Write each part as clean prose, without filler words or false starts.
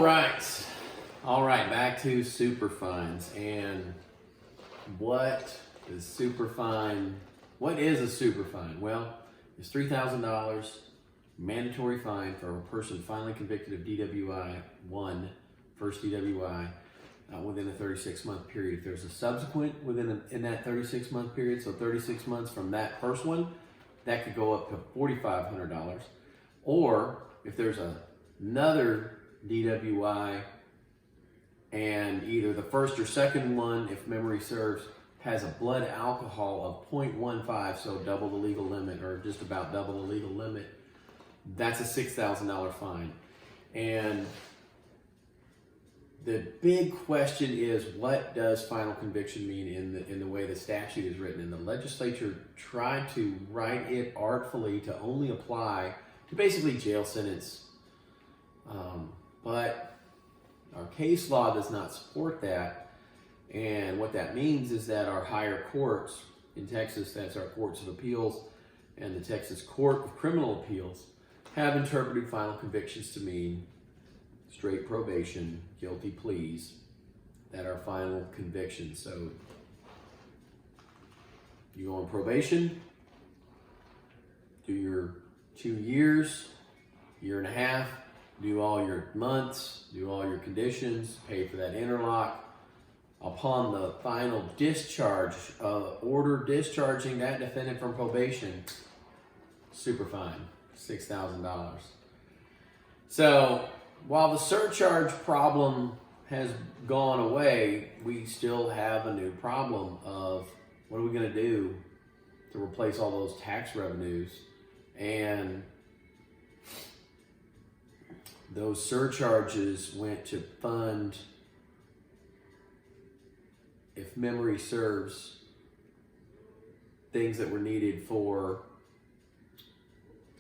All right, back to superfines. And what is superfine? What is a superfine? Well, it's $3,000 mandatory fine for a person finally convicted of DWI 1, first DWI, within a 36-month period. If there's a subsequent in that 36-month period, so 36 months from that first one, that could go up to $4,500. Or if there's another DWI and either the first or second one, if memory serves, has a blood alcohol of 0.15, so double the legal limit or just about double the legal limit, that's a $6,000 fine. And the big question is, what does final conviction mean in the way the statute is written? And the legislature tried to write it artfully to only apply to basically jail sentence. But our case law does not support that. And what that means is that our higher courts in Texas, that's our courts of appeals and the Texas Court of Criminal Appeals, have interpreted final convictions to mean straight probation, guilty pleas, that are final convictions. So you go on probation, do your 2 years, year and a half, do all your months, do all your conditions, pay for that interlock. Upon the final discharge, order discharging that defendant from probation, super fine, $6,000. So while the surcharge problem has gone away, we still have a new problem of what are we going to do to replace all those tax revenues. And those surcharges went to fund, if memory serves, things that were needed for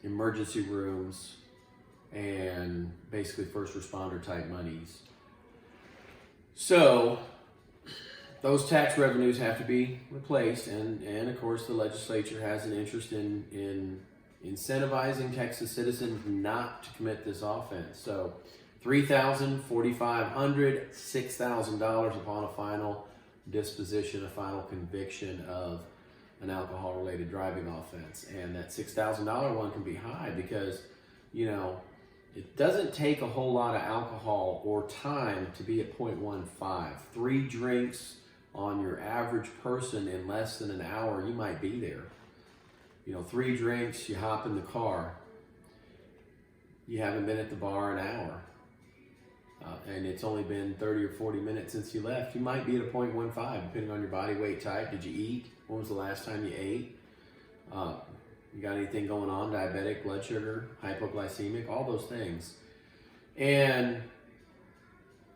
emergency rooms and basically first responder type monies. So those tax revenues have to be replaced, and of course the legislature has an interest in incentivizing Texas citizens not to commit this offense. So $3,000, $4,500, $6,000 upon a final disposition, a final conviction of an alcohol-related driving offense. And that $6,000 one can be high because, it doesn't take a whole lot of alcohol or time to be at 0.15. 3 drinks on your average person in less than an hour, you might be there. 3 drinks, you hop in the car. You haven't been at the bar an hour. And it's only been 30 or 40 minutes since you left. You might be at a 0.15, depending on your body weight type. Did you eat? When was the last time you ate? You got anything going on? Diabetic, blood sugar, hypoglycemic, all those things. And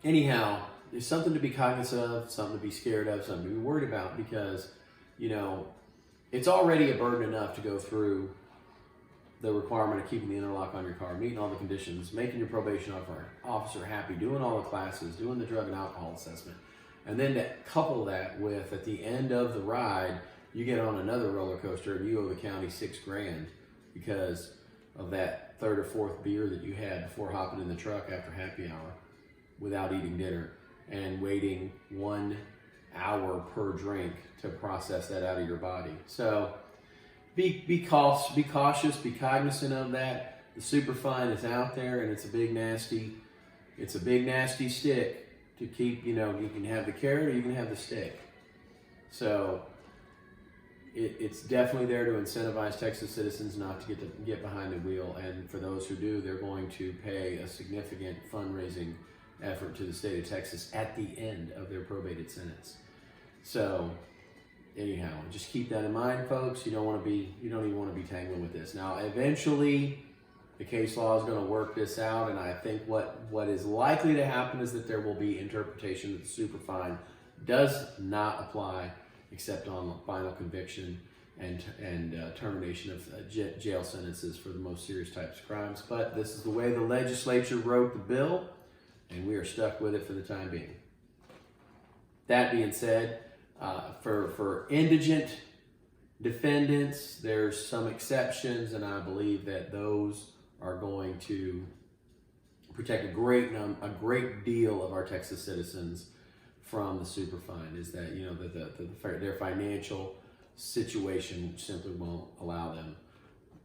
anyhow, there's something to be cognizant of, something to be scared of, something to be worried about, because, it's already a burden enough to go through the requirement of keeping the interlock on your car, meeting all the conditions, making your probation officer happy, doing all the classes, doing the drug and alcohol assessment. And then to couple that with, at the end of the ride, you get on another roller coaster and you owe the county $6,000 because of that 3rd or 4th beer that you had before hopping in the truck after happy hour without eating dinner and waiting 1 hour per drink to process that out of your body. So be cautious, be cognizant of that. The superfine is out there, and it's a big nasty stick to keep. You can have the carrot or you can have the stick. So it's definitely there to incentivize Texas citizens not to get behind the wheel, and for those who do, they're going to pay a significant fundraising effort to the state of Texas at the end of their probated sentence. So anyhow, just keep that in mind, folks. You don't even want to be tangling with this. Now, eventually, the case law is going to work this out, and I think what is likely to happen is that there will be interpretation that the superfine does not apply except on final conviction and termination of jail sentences for the most serious types of crimes. But this is the way the legislature wrote the bill, and we are stuck with it for the time being. That being said, for indigent defendants, there's some exceptions, and I believe that those are going to protect a great deal of our Texas citizens from the super fine is that, you know, their financial situation simply won't allow them.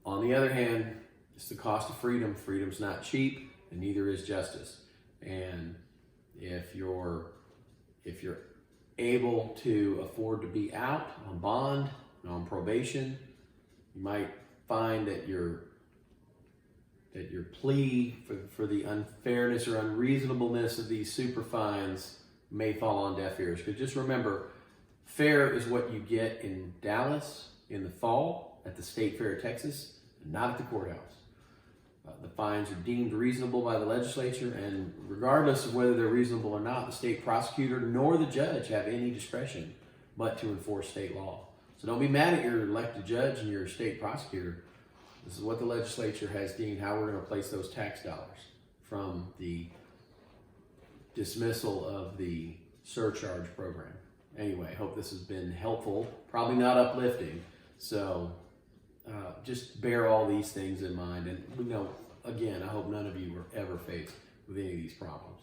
On the other hand, it's the cost of freedom. Freedom's not cheap, and neither is justice. And if you're able to afford to be out on bond and on probation, you might find that your plea for the unfairness or unreasonableness of these super fines may fall on deaf ears. But just remember, fair is what you get in Dallas in the fall at the State Fair of Texas, not at the courthouse. The fines are deemed reasonable by the legislature, and regardless of whether they're reasonable or not, the state prosecutor nor the judge have any discretion but to enforce state law. So don't be mad at your elected judge and your state prosecutor. This is what the legislature has deemed how we're going to place those tax dollars from the dismissal of the surcharge program. Anyway, I hope this has been helpful, probably not uplifting. So just bear all these things in mind. And, you know, again, I hope none of you were ever faced with any of these problems.